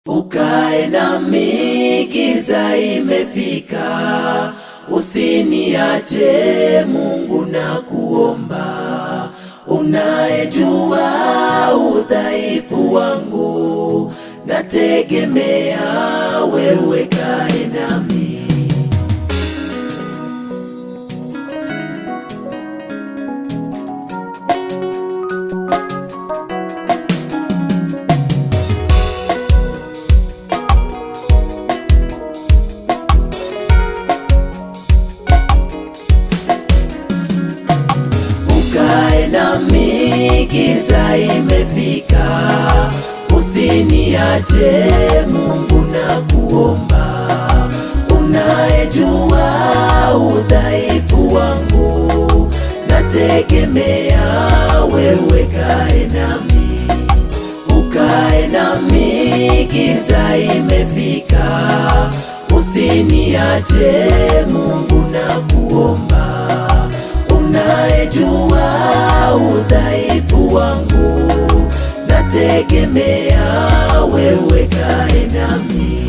Ukae nami, giza imefika, usiniache Mungu na kuomba. Unayejua udhaifu wangu, nategemea wewe, kae nami. Ukae nami, giza imefika, usiniache Mungu na kuomba. Unayejua udhaifu wangu, nategemea wewe, kae nami. Ukae nami, giza imefika, usiniache Mungu na kuomba. Unayejua udhaifu wangu, nategemea wewe, kae nami.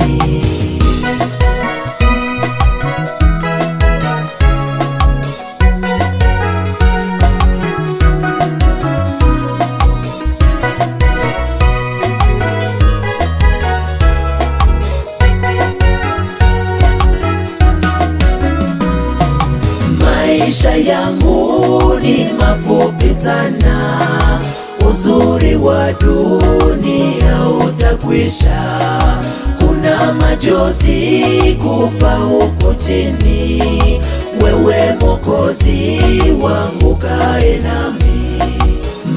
Maisha yangu ni mafupi sana, uzuri wa dunia utakwisha. Kuna machozi kufa huko chini, wewe Mwokozi wangu, kae nami.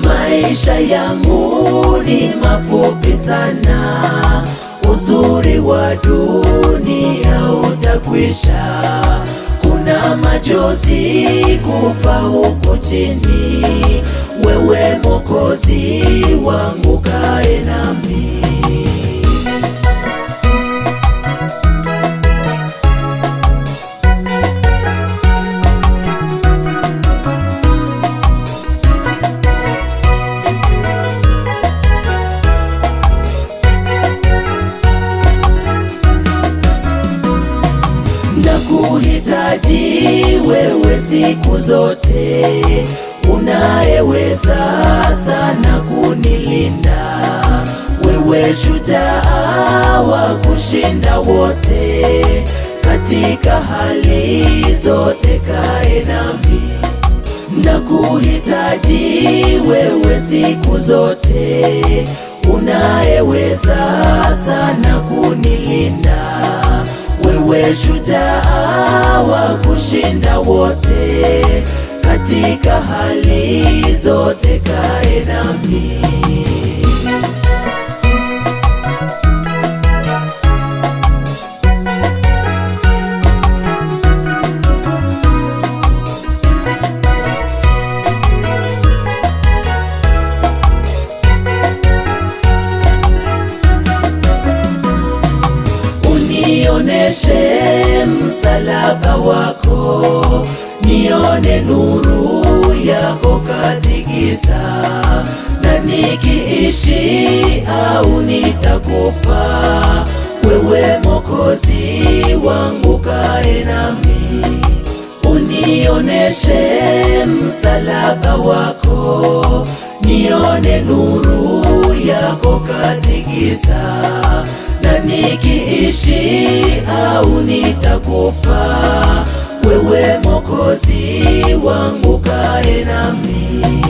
Maisha yangu ni mafupi sana, uzuri wa dunia utakwisha. Kuna machozi kufa huko chini, wewe Mwokozi wangu, kae nami. Nakuhitaji wewe siku zote, unayeweza sana kunilinda. Wewe shujaa wa kushinda wote, katika hali zote kae nami. Nakuhitaji wewe siku zote, unayeweza sana kunilinda. Wewe shujaa wa kushinda wote, katika hali zote kae nami. Unioneshe msalaba wako, nione nuru yako katika giza. Na nikiishi au nitakufa, wewe Mwokozi wangu, kae nami. Unioneshe msalaba wako, nione nuru yako katika giza. Na nikiishi au nitakufa, wewe Mwokozi wangu, kae nami.